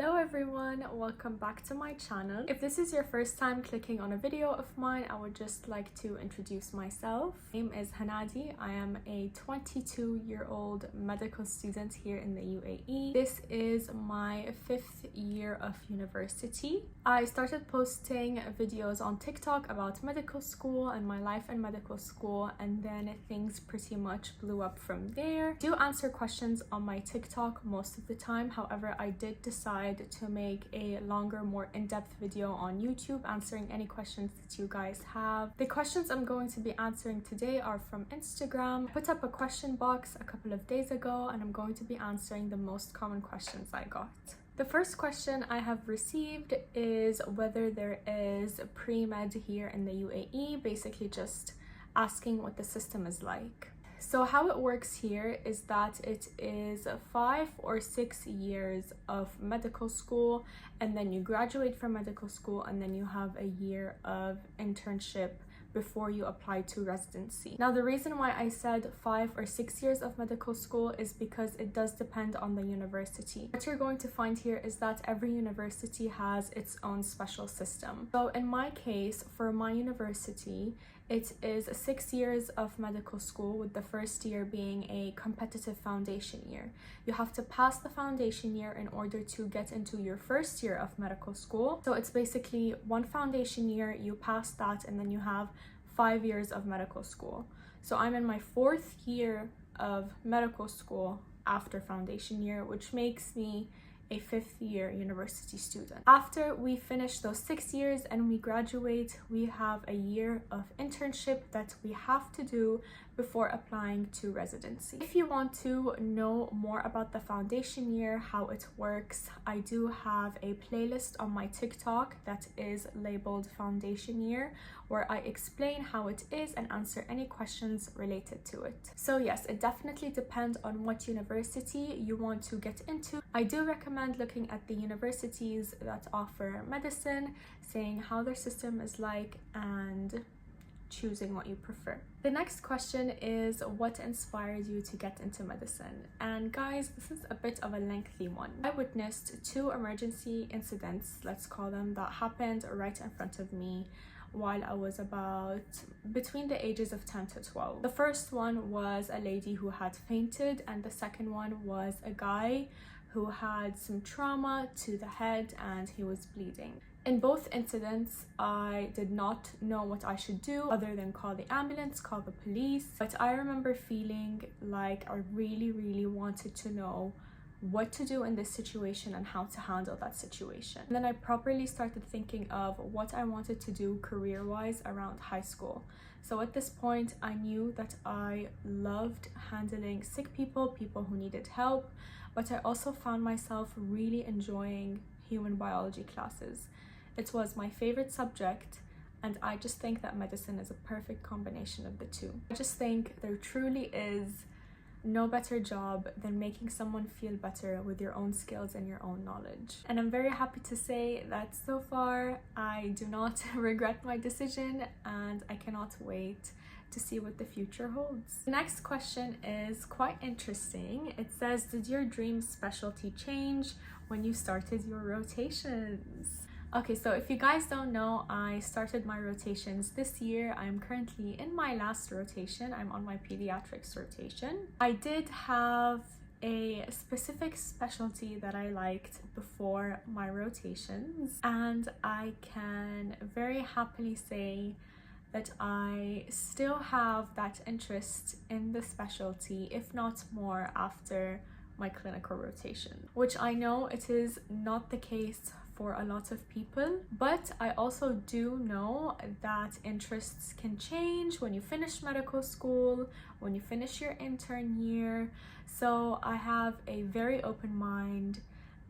Hello everyone, welcome back to my channel. If this is your first time clicking on a video of mine, I would just like to introduce myself. My name is Hanadi. I am a 22-year-old medical student here in the UAE. This is my 5th year of university. I started posting videos on TikTok about medical school and my life in medical school, and then things pretty much blew up from there. I do answer questions on my TikTok most of the time. However, I did decide to make a longer, more in-depth video on YouTube answering any questions that you guys have. The questions I'm going to be answering today are from Instagram. I put up a question box a couple of days ago and I'm going to be answering the most common questions I got. The first question I have received is whether there is pre-med here in the UAE, basically just asking what the system is like. So how it works here is that it is 5 or 6 years of medical school, and then you graduate from medical school, and then you have a year of internship before you apply to residency. Now, the reason why I said 5 or 6 years of medical school is because it does depend on the university. What you're going to find here is that every university has its own special system. So in my case, for my university, it is 6 years of medical school, with the first year being a competitive foundation year. You have to pass the foundation year in order to get into your first year of medical school. So it's basically one foundation year, you pass that, and then you have 5 years of medical school. So I'm in my 4th year of medical school after foundation year, which makes me a 5th year university student. After we finish those 6 years and we graduate, we have a year of internship that we have to do before applying to residency. If you want to know more about the foundation year, how it works, I do have a playlist on my TikTok that is labeled foundation year, where I explain how it is and answer any questions related to it. So yes, it definitely depends on what university you want to get into. I do recommend looking at the universities that offer medicine, saying how their system is like, and choosing what you prefer. The next question is, what inspired you to get into medicine? And guys, this is a bit of a lengthy one. I witnessed 2 emergency incidents, let's call them, that happened right in front of me while I was about between the ages of 10 to 12. The first one was a lady who had fainted, and the second one was a guy who had some trauma to the head and he was bleeding. In both incidents, I did not know what I should do other than call the ambulance, call the police. But I remember feeling like I really wanted to know what to do in this situation and how to handle that situation. And then I properly started thinking of what I wanted to do career-wise around high school. So at this point, I knew that I loved handling sick people, people who needed help, but I also found myself really enjoying human biology classes. It was my favorite subject, and I just think that medicine is a perfect combination of the two. I just think there truly is no better job than making someone feel better with your own skills and your own knowledge. And I'm very happy to say that so far I do not regret my decision, and I cannot wait to see what the future holds. The next question is quite interesting. It says, did your dream specialty change when you started your rotations? Okay, so if you guys don't know, I started my rotations this year. I'm currently in my last rotation. I'm on my pediatrics rotation. I did have a specific specialty that I liked before my rotations, and I can very happily say that I still have that interest in the specialty, if not more, after my clinical rotation, which I know it is not the case for a lot of people, but I also do know that interests can change when you finish medical school, when you finish your intern year. So I have a very open mind,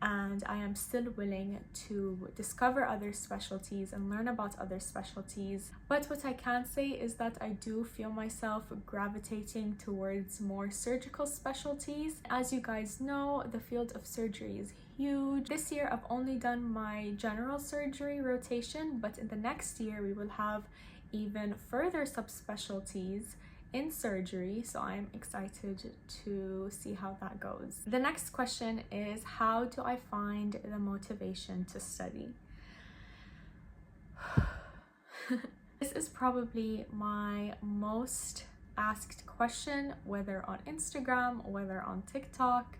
and I am still willing to discover other specialties and learn about other specialties. But what I can say is that I do feel myself gravitating towards more surgical specialties. As you guys know, the field of surgery is huge. This year I've only done my general surgery rotation, but in the next year we will have even further subspecialties in surgery, so I'm excited to see how that goes. The next question is, how do I find the motivation to study? This is probably my most asked question, whether on Instagram, whether on TikTok,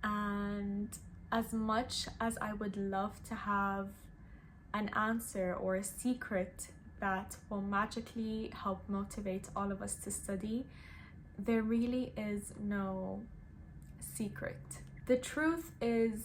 and as much as I would love to have an answer or a secret that will magically help motivate all of us to study, there really is no secret. The truth is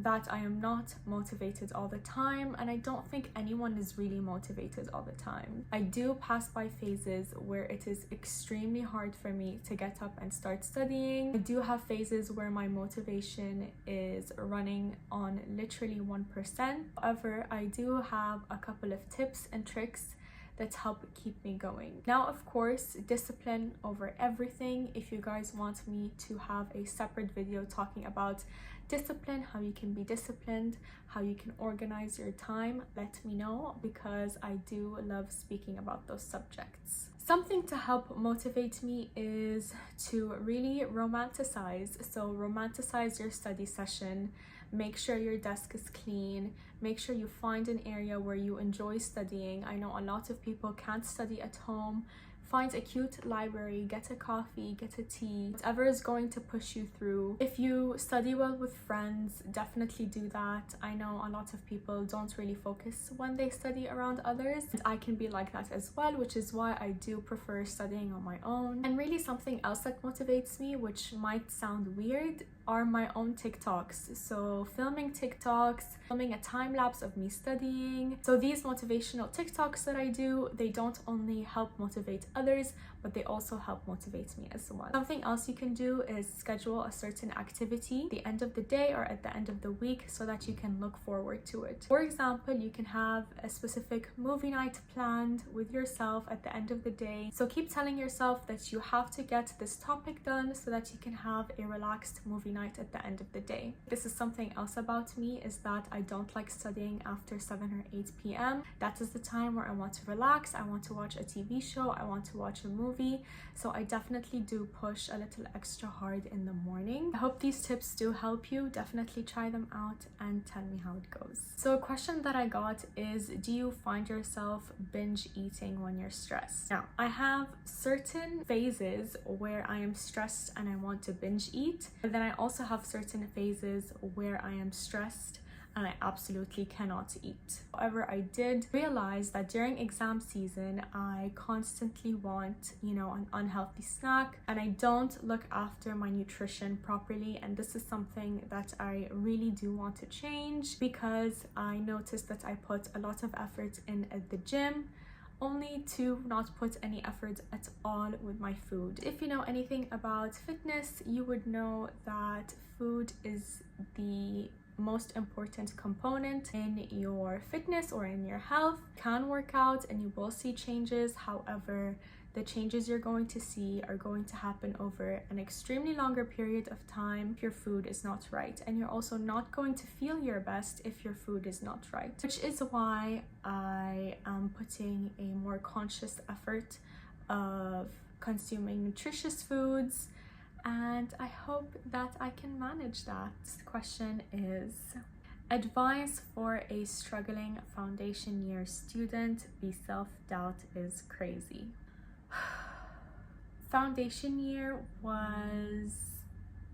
that I am not motivated all the time, and I don't think anyone is really motivated all the time. I do pass by phases where it is extremely hard for me to get up and start studying. I do have phases where my motivation is running on literally 1%. However, I do have a couple of tips and tricks that help keep me going. Now, of course, discipline over everything. If you guys want me to have a separate video talking about discipline, how you can be disciplined, how you can organize your time, let me know, because I do love speaking about those subjects. Something to help motivate me is to really romanticize. So romanticize your study session. Make sure your desk is clean. Make sure you find an area where you enjoy studying. I know a lot of people can't study at home. Find a cute library, get a coffee, get a tea, whatever is going to push you through. If you study well with friends, definitely do that. I know a lot of people don't really focus when they study around others. And I can be like that as well, which is why I do prefer studying on my own. And really something else that motivates me, which might sound weird, are my own TikToks. So filming TikToks, filming a time lapse of me studying. So these motivational TikToks that I do, they don't only help motivate others, but they also help motivate me as well. Something else you can do is schedule a certain activity at the end of the day or at the end of the week so that you can look forward to it. For example, you can have a specific movie night planned with yourself at the end of the day. So keep telling yourself that you have to get this topic done so that you can have a relaxed movie night at the end of the day. This is something else about me, is that I don't like studying after 7 or 8 p.m. That is the time where I want to relax, I want to watch a TV show, I want to watch a movie. So I definitely do push a little extra hard in the morning. I hope these tips do help you. Definitely try them out and tell me how it goes. So a question that I got is, do you find yourself binge eating when you're stressed? Now, I have certain phases where I am stressed and I want to binge eat, but then I also have certain phases where I am stressed and I absolutely cannot eat. However, I did realize that during exam season, I constantly want, an unhealthy snack, and I don't look after my nutrition properly. And this is something that I really do want to change, because I noticed that I put a lot of effort in at the gym, only to not put any effort at all with my food. If you know anything about fitness, you would know that food is the most important component in your fitness or in your health. You can work out and you will see changes. However, the changes you're going to see are going to happen over an extremely longer period of time if your food is not right. And you're also not going to feel your best if your food is not right, which is why I am putting a more conscious effort of consuming nutritious foods, and I hope that I can manage that. The question is, advice for a struggling foundation year student, the self-doubt is crazy. Foundation year was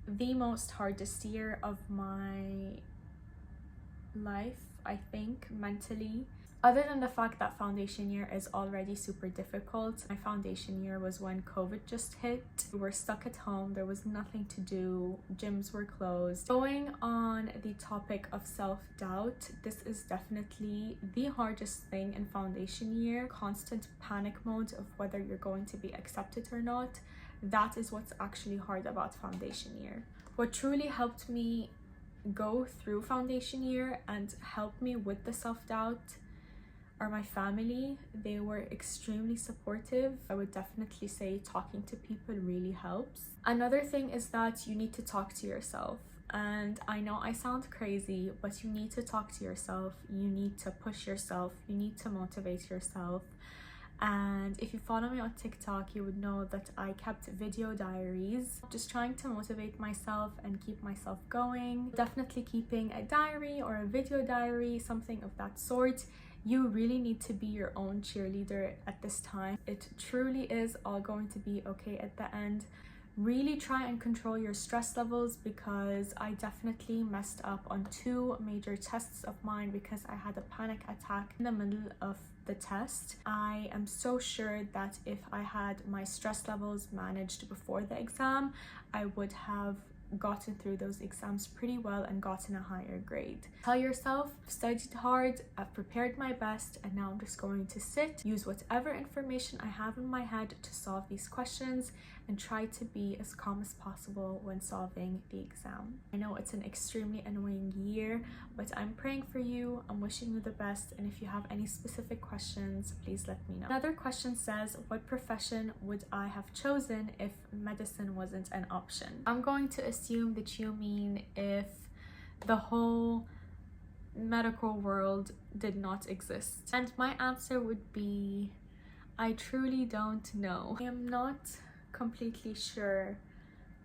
the most hardest year of my life, I think, mentally. Other than the fact that foundation year is already super difficult, my foundation year was when COVID just hit. We were stuck at home, there was nothing to do, gyms were closed. Going on the topic of self-doubt, this is definitely the hardest thing in foundation year. Constant panic mode of whether you're going to be accepted or not. That is what's actually hard about foundation year. What truly helped me go through foundation year and help me with the self-doubt are my family. They were extremely supportive. I would definitely say talking to people really helps. Another thing is that you need to talk to yourself. And I know I sound crazy, but you need to talk to yourself. You need to push yourself. You need to motivate yourself. And if you follow me on TikTok, you would know that I kept video diaries, just trying to motivate myself and keep myself going. Definitely keeping a diary or a video diary, something of that sort. You really need to be your own cheerleader at this time. It truly is all going to be okay at the end. Really try and control your stress levels, because I definitely messed up on 2 major tests of mine because I had a panic attack in the middle of the test. I am so sure that if I had my stress levels managed before the exam, I would have gotten through those exams pretty well and gotten a higher grade. Tell yourself, I've studied hard, I've prepared my best, and now I'm just going to sit, use whatever information I have in my head to solve these questions, and try to be as calm as possible when solving the exam. I know it's an extremely annoying year, but I'm praying for you, I'm wishing you the best, and if you have any specific questions, please let me know. Another question says, what profession would I have chosen if medicine wasn't an option? I'm going to assume that you mean if the whole medical world did not exist. And my answer would be, I truly don't know. I am not completely sure.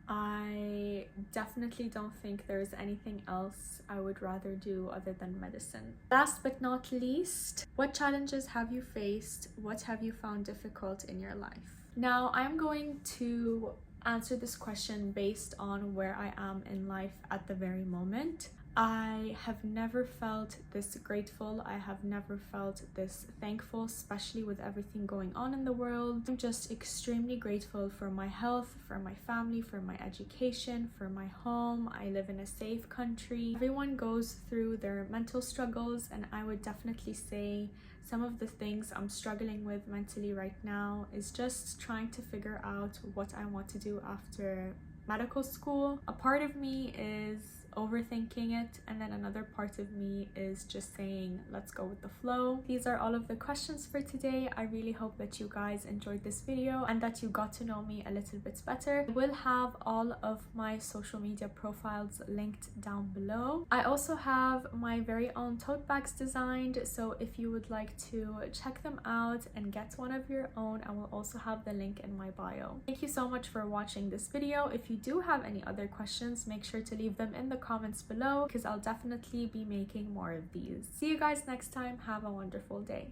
I definitely don't think there's anything else I would rather do other than medicine. Last but not least, what challenges have you faced? What have you found difficult in your life? Now, I'm going to answer this question based on where I am in life at the very moment. I have never felt this grateful. I have never felt this thankful, especially with everything going on in the world. I'm just extremely grateful for my health, for my family, for my education, for my home. I live in a safe country. Everyone goes through their mental struggles, and I would definitely say some of the things I'm struggling with mentally right now is just trying to figure out what I want to do after medical school. A part of me is overthinking it, and then another part of me is just saying let's go with the flow. These are all of the questions for today. I really hope that you guys enjoyed this video and that you got to know me a little bit better. I will have all of my social media profiles linked down below. I also have my very own tote bags designed, so if you would like to check them out and get one of your own, I will also have the link in my bio. Thank you so much for watching this video. If you do have any other questions, make sure to leave them in the comments below, because I'll definitely be making more of these. See you guys next time. Have a wonderful day.